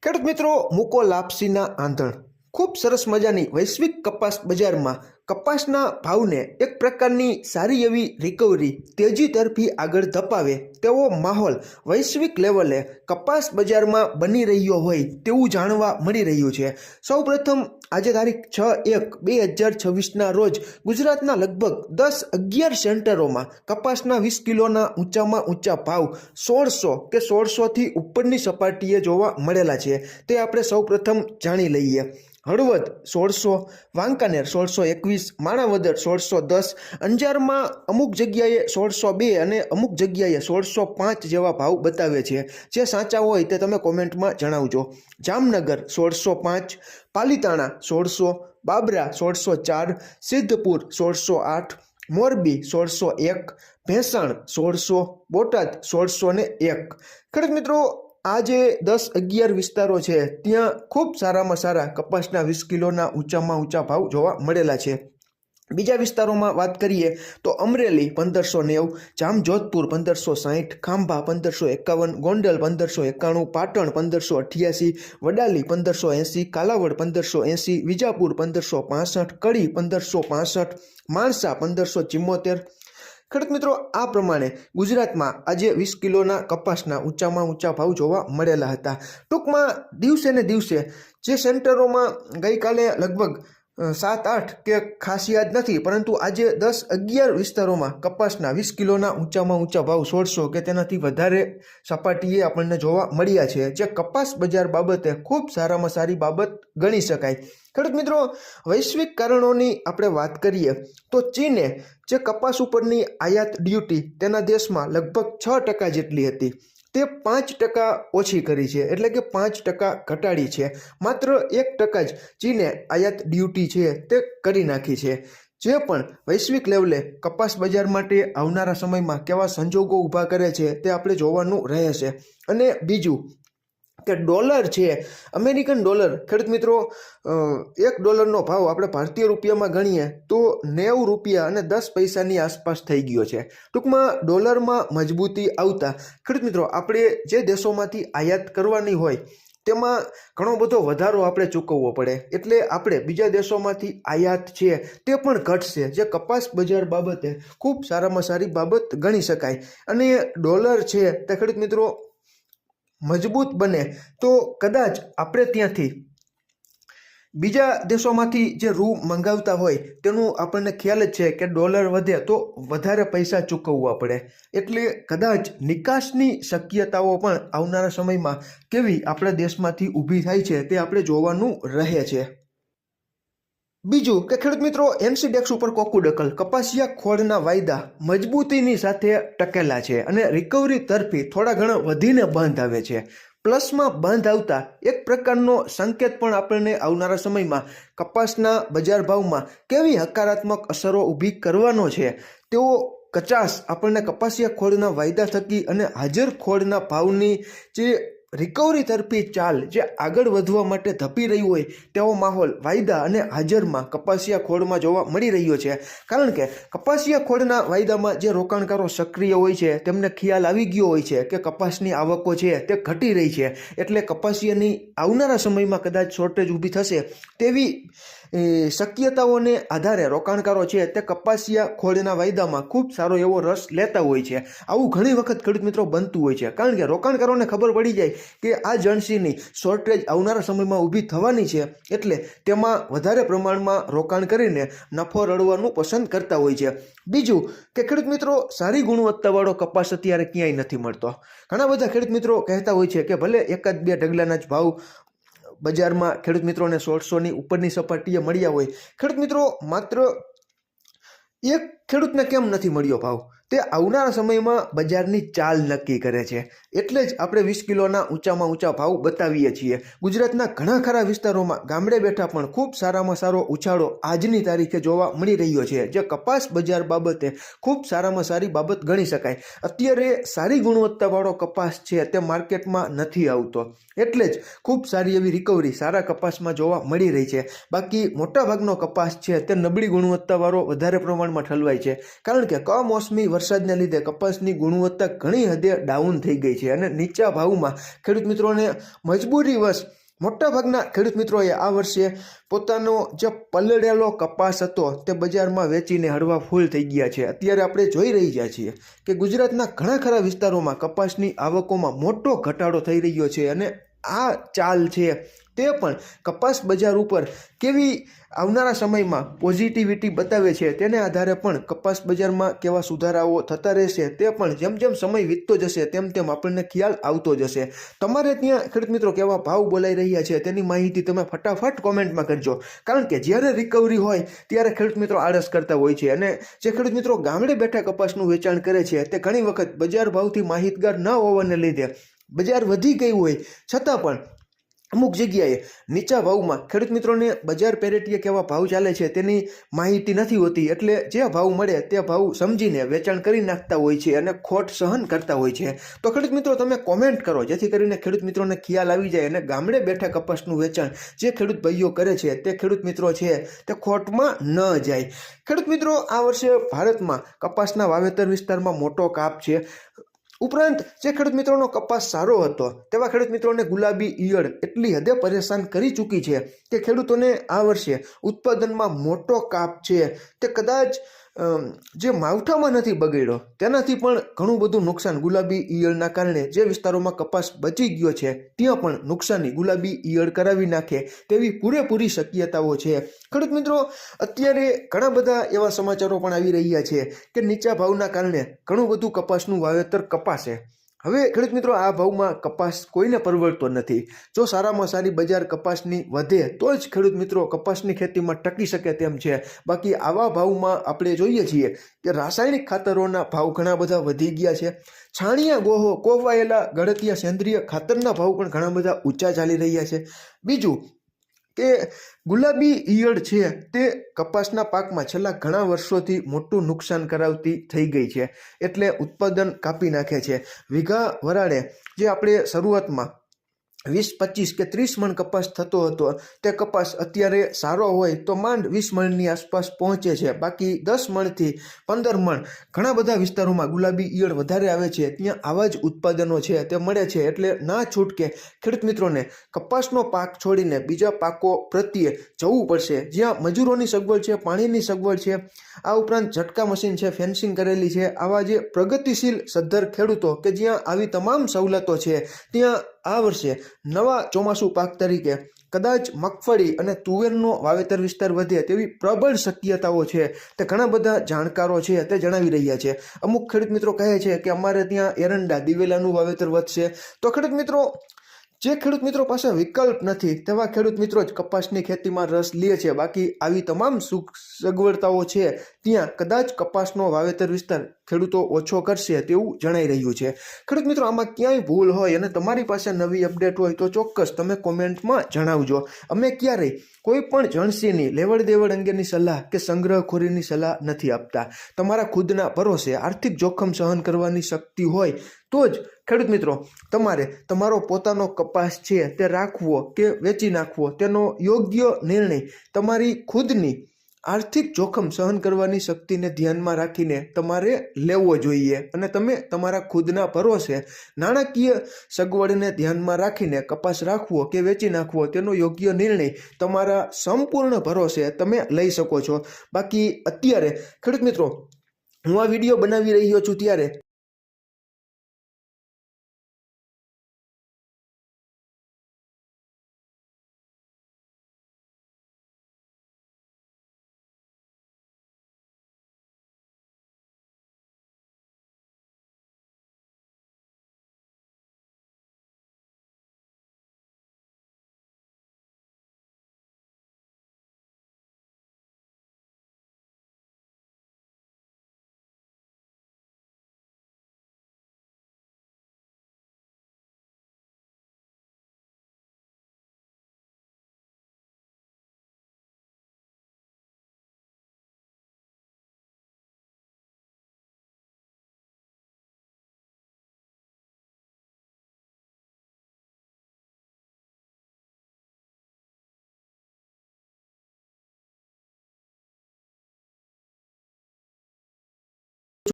ખેડૂત મિત્રો, મૂકો લાપસીના આંધણ. ખૂબ સરસ મજાની વૈશ્વિક કપાસ બજારમાં કપાસના ભાવને એક પ્રકારની સારી એવી રિકવરી તેજી તરફી આગળ ધપાવે તેવો માહોલ વૈશ્વિક લેવલે કપાસ બજારમાં બની રહ્યો હોય તેવું જાણવા મળી રહ્યું છે. સૌપ્રથમ આજે તારીખ 6/1/2026ના રોજ ગુજરાતના લગભગ 10-11 સેન્ટરોમાં કપાસના 20 કિલોના ઊંચામાં ઊંચા ભાવ 1600 કે 1600થી ઉપરની સપાટીએ જોવા મળેલા છે. તે આપણે સૌપ્રથમ જાણી લઈએ. હળવદ 1600, વાંકાનેર 1621, માણાવદર 1610, અંજારમાં અમુક જગ્યાએ 1602 અને અમુક જગ્યાએ 1605 જેવા ભાવ બતાવે છે. જે સાચા હોય તે તમે કોમેન્ટમાં જણાવજો. જામનગર 1605, પાલીતાણા 1600, બાબરા 1604, સિદ્ધપુર 1608, મોરબી 1601, ભેંસાણ 1600, બોટાદ 1601. ખેડૂત મિત્રો, આ જે 10-11 વિસ્તારો છે ત્યાં ખૂબ સારામાં સારા કપાસના 20 કિલોના ઊંચામાં ઊંચા ભાવ જોવા મળેલા છે. બીજા વિસ્તારોમાં વાત કરીએ તો અમરેલી 1590, જામજોધપુર 1560, ખાંભા 1551, ગોંડલ 1591, પાટણ 1588, વડાલી 1580, કાલાવડ 1580, વિજાપુર 1565, કડી 1565, માણસા 1574. ખેડૂત મિત્રો, આ પ્રમાણે ગુજરાતમાં આજે 20 કિલોના કપાસના ઊંચામાં ઊંચા ભાવ જોવા મળેલા હતા. ટૂંકમાં દિવસે ને દિવસે જે સેન્ટરોમાં ગઈકાલે લગભગ 7-8 કે ખાસ યાદ નથી, પરંતુ આજે 10-11 વિસ્તારોમાં કપાસના 20 કિલોના ઊંચામાં ઊંચા ભાવ 1600 કે તેનાથી વધારે સપાટીએ આપણને જોવા મળ્યા છે, જે કપાસ બજાર બાબતે ખૂબ સારામાં સારી બાબત ગણી શકાય. ખેડૂત મિત્રો, વૈશ્વિક કારણોની આપણે વાત કરીએ તો ચીને જે કપાસ ઉપરની આયાત ડ્યુટી તેના દેશમાં લગભગ 6% જેટલી હતી તે 5% ઓછી કરી છે, એટલે કે 5% ઘટાડી છે. માત્ર 1% જ ચીને આયાત ડ્યુટી છે તે કરી નાખી છે. જે પણ વૈશ્વિક લેવલે કપાસ બજાર માટે આવનારા સમયમાં કેવા સંજોગો ઊભા કરે છે તે આપણે જોવાનું રહે છે. અને બીજું કે ડોલર છે, અમેરિકન ડોલર. ખેડૂત મિત્રો, $1નો ભાવ આપણે ભારતીય રૂપિયામાં ગણીએ તો 90 રૂપિયા અને 10 પૈસાની આસપાસ થઈ ગયો છે. ટૂંકમાં ડોલરમાં મજબૂતી આવતા ખેડૂત મિત્રો, આપણે જે દેશોમાંથી આયાત કરવાની હોય તેમાં ઘણો બધો વધારો આપણે ચૂકવવો પડે, એટલે આપણે બીજા દેશોમાંથી આયાત છે તે પણ ઘટશે, જે કપાસ બજાર બાબતે ખૂબ સારામાં સારી બાબત ગણી શકાય. અને ડોલર છે તે ખેડૂત મિત્રો મજબૂત બને તો કદાચ આપણે ત્યાંથી બીજા દેશોમાંથી જે રૂ મંગાવતા હોય તેનું આપણને ખ્યાલ જ છે કે ડોલર વધે તો વધારે પૈસા ચૂકવવા પડે, એટલે કદાચ નિકાસની શક્યતાઓ પણ આવનારા સમયમાં કેવી આપણા દેશમાંથી ઊભી થાય છે તે આપણે જોવાનું રહે છે. બીજું કે ખેડૂત મિત્રો, એનસીડેક્સ ઉપર કોકુડકલ કપાસિયા ખોળના વાયદા મજબૂતીની સાથે ટકેલા છે અને રિકવરી તરફી થોડા ઘણા વધીને બંધ આવે છે. પ્લસમાં બંધ આવતા એક પ્રકારનો સંકેત પણ આપણને આવનારા સમયમાં કપાસના બજાર ભાવમાં કેવી હકારાત્મક અસરો ઊભી કરવાનો છે તેવો કચાસ આપણને કપાસિયા ખોળના વાયદા થકી અને હાજર ખોળના ભાવની જે રિકવરી તરફી ચાલ જે આગળ વધવા માટે ધપી રહ્યું હોય તેવો માહોલ વાયદા અને હાજરમાં કપાસિયા ખોળમાં જોવા મળી રહ્યો છે. કારણ કે કપાસિયા ખોળના વાયદામાં જે રોકાણકારો સક્રિય હોય છે તેમને ખ્યાલ આવી ગયો હોય છે કે કપાસની આવકો છે તે ઘટી રહી છે, એટલે કપાસિયાની આવનારા સમયમાં કદાચ શોર્ટેજ ઊભી થશે તેવી શક્યતાઓને આધારે રોકાણકારો છે તે કપાસિયા ખોળના વાયદામાં ખૂબ સારો એવો રસ લેતા હોય છે. આવું ઘણી વખત ખેડૂત મિત્રો બનતું હોય છે, કારણ કે રોકાણકારોને ખબર પડી જાય કે આ જણસીની શોર્ટેજ આવનારા સમયમાં ઊભી થવાની છે, એટલે તેમાં વધારે પ્રમાણમાં રોકાણ કરીને નફો રળવાનું પસંદ કરતા હોય છે. બીજું કે ખેડૂત મિત્રો, સારી ગુણવત્તાવાળો કપાસ અત્યારે ક્યાંય નથી મળતો. ઘણા બધા ખેડૂત મિત્રો કહેતા હોય છે કે ભલે 1-2 ઢગલાના જ ભાવ બજારમાં ખેડૂત મિત્રોને 1600ની ઉપરની સપાટીએ મળ્યા હોય, ખેડૂત મિત્રો માત્ર એક ખેડૂતને કેમ નથી મળ્યો ભાવ તે આવનારા સમયમાં બજારની ચાલ નક્કી કરે છે. એટલે જ આપણે 20 કિલોના ઊંચામાં ઊંચા ભાવ બતાવીએ છીએ. ગુજરાતના ઘણા ખરા વિસ્તારોમાં ગામડે બેઠા પણ ખૂબ સારામાં સારો ઉછાળો આજની તારીખે જોવા મળી રહ્યો છે, જે કપાસ બજાર બાબતે ખૂબ સારામાં સારી બાબત ગણી શકાય. અત્યારે સારી ગુણવત્તાવાળો કપાસ છે તે માર્કેટમાં નથી આવતો, એટલે જ ખૂબ સારી એવી રિકવરી સારા કપાસમાં જોવા મળી રહી છે. બાકી મોટાભાગનો કપાસ છે તે નબળી ગુણવત્તાવાળો વધારે પ્રમાણમાં ઠલવાય છે, કારણ કે કમોસમી વરસાદને લીધે કપાસની ગુણવત્તા ઘણી હદે ડાઉન થઈ ગઈ છે અને નીચા ભાવમાં ખેડૂત મિત્રોને મજબૂરીવશ મોટાભાગના ખેડૂત મિત્રોએ આ વર્ષે પોતાનો જે પલળેલો કપાસ હતો તે બજારમાં વેચીને હળવા ફૂલ થઈ ગયા છે. અત્યારે આપણે જોઈ રહ્યા છીએ કે ગુજરાતના ઘણા ખરા વિસ્તારોમાં કપાસની આવકોમાં મોટો ઘટાડો થઈ રહ્યો છે અને આ ચાલ છે તે પણ કપાસ બજાર ઉપર કેવી આવનારા સમયમાં પોઝિટિવિટી બતાવે છે તેને આધારે પણ કપાસ બજારમાં કેવા સુધારાઓ થતા રહેશે તે પણ જેમ જેમ સમય વીતતો જશે તેમ તેમ આપણને ખ્યાલ આવતો જશે. તમારે ત્યાં ખેડૂત મિત્રો કેવા ભાવ બોલાઈ રહ્યા છે તેની માહિતી તમે ફટાફટ કોમેન્ટમાં કરજો, કારણ કે જ્યારે રિકવરી હોય ત્યારે ખેડૂત મિત્રો આળસ કરતા હોય છે અને જે ખેડૂત મિત્રો ગામડે બેઠા કપાસનું વેચાણ કરે છે તે ઘણી વખત બજાર ભાવથી માહિતગાર ન હોવાને લીધે બજાર વધી ગઈ હોય છતાં પણ અમુક જગ્યાએ નીચા ભાવમાં ખેડૂત મિત્રોને બજાર પેરેટીએ કેવા ભાવ ચાલે છે તેની માહિતી નથી હોતી, એટલે જે ભાવ મળે તે ભાવ સમજીને વેચાણ કરી નાખતા હોય છે અને ખોટ સહન કરતા હોય છે. તો ખેડૂત મિત્રો તમે કોમેન્ટ કરો જેથી કરીને ખેડૂત મિત્રોને ખ્યાલ આવી જાય અને ગામડે બેઠા કપાસનું વેચાણ જે ખેડૂત ભાઈઓ કરે છે તે ખેડૂત મિત્રો છે તે ખોટમાં ન જાય. ખેડૂત મિત્રો આ વર્ષે ભારતમાં કપાસના વાવેતર વિસ્તારમાં મોટો કાપ છે. ઉપરાંત જે ખેડૂત મિત્રોનો કપાસ સારો હતો તેવા ખેડૂત મિત્રોને ગુલાબી ઈયળ એટલી હદે પરેશાન કરી ચૂકી છે કે ખેડૂતોને આ વર્ષે ઉત્પાદનમાં મોટો કાપ છે. તે કદાચ જે માવઠામાં નથી બગડ્યો તેનાથી પણ ઘણું બધું નુકસાન ગુલાબી ઈયળના કારણે જે વિસ્તારોમાં કપાસ બચી ગયો છે ત્યાં પણ નુકસાની ગુલાબી ઈયળ કરાવી નાખે તેવી પૂરેપૂરી શક્યતાઓ છે. ખેડૂત મિત્રો અત્યારે ઘણા બધા એવા સમાચારો પણ આવી રહ્યા છે કે નીચા ભાવના કારણે ઘણું બધું કપાસનું વાવેતર કપાશે. હવે ખેડૂત મિત્રો આ ભાવમાં કપાસ કોઈને પરવડતો નથી. જો સારામાં સારી બજાર કપાસની વધે તો જ ખેડૂત મિત્રો કપાસની ખેતીમાં ટકી શકે તેમ છે. બાકી આવા ભાવમાં આપણે જોઈએ છીએ કે રાસાયણિક ખાતરોના ભાવ ઘણા બધા વધી ગયા છે. છાણિયા કોહવાયેલા ગળતિયા સેન્દ્રિય ખાતરના ભાવ પણ ઘણા બધા ઊંચા ચાલી રહ્યા છે. બીજું કે ગુલાબી ઈયળ છે તે કપાસના પાકમાં છેલ્લા ઘણા વર્ષોથી મોટું નુકસાન કરાવતી થઈ ગઈ છે, એટલે ઉત્પાદન કાપી નાખે છે. વીઘા વરાળે જે આપણે શરૂઆતમાં 20-25 કે 30 મણ કપાસ થતો હતો તે કપાસ અત્યારે સારો હોય તો માંડ 20 મણની આસપાસ પહોંચે છે. બાકી 10 મણથી 15 મણ ઘણા બધા વિસ્તારોમાં ગુલાબી ઈયળ વધારે આવે છે ત્યાં આવા જ ઉત્પાદનો છે તે મળે છે. એટલે ના છૂટકે ખેડૂત મિત્રોને કપાસનો પાક છોડીને બીજા પાકો પ્રત્યે જવું પડશે જ્યાં મજૂરોની સગવડ છે, પાણીની સગવડ છે, આ ઉપરાંત ઝટકા મશીન છે, ફેન્સિંગ કરેલી છે. આવા જે પ્રગતિશીલ સદ્ધર ખેડૂતો કે જ્યાં આવી તમામ સવલતો છે ત્યાં આ વર્ષે નવા ચોમાસું પાક તરીકે કદાચ મગફળી અને તુવેરનો વાવેતર વિસ્તાર વધે તેવી પ્રબળ શક્યતાઓ છે તે ઘણા બધા જાણકારો છે તે જણાવી રહ્યા છે. અમુક ખેડૂત મિત્રો કહે છે કે અમારે ત્યાં એરંડા દિવેલાનું વાવેતર વધશે. તો ખેડૂત મિત્રો જે ખેડૂત મિત્રો પાસે વિકલ્પ નથી તેવા ખેડૂત મિત્રો જ કપાસની ખેતીમાં રસ લે છે. બાકી આવી તમામ સુખ સગવડતાઓ છે ત્યાં કદાચ કપાસનો વાવેતર વિસ્તાર ખેડૂતો ઓછો કરશે તેવું જણાઈ રહ્યું છે. ખેડૂત મિત્રો આમાં ક્યાંય ભૂલ હોય અને તમારી પાસે નવી અપડેટ હોય તો ચોક્કસ તમે કોમેન્ટમાં જણાવજો. અમે ક્યારેય કોઈ પણ જણસીની લેવડ દેવડ અંગેની સલાહ કે સંગ્રહખોરીની સલાહ નથી આપતા. તમારા ખુદના ભરોસે આર્થિક જોખમ સહન કરવાની શક્તિ હોય તો જ ખેડૂત મિત્રો તમારે તમારો પોતાનો કપાસ છે તે રાખવો કે વેચી નાખવો તેનો યોગ્ય નિર્ણય તમારી ખુદની આર્થિક જોખમ સહન કરવાની શક્તિને ધ્યાનમાં રાખીને તમારે લેવો જોઈએ અને તમે તમારા ખુદના ભરોસે નાણાકીય સગવડને ધ્યાનમાં રાખીને કપાસ રાખવો કે વેચી નાખવો તેનો યોગ્ય નિર્ણય તમારા સંપૂર્ણ ભરોસે તમે લઈ શકો છો. બાકી અત્યારે ખેડૂત મિત્રો હું આ વિડીયો બનાવી રહ્યો છું ત્યારે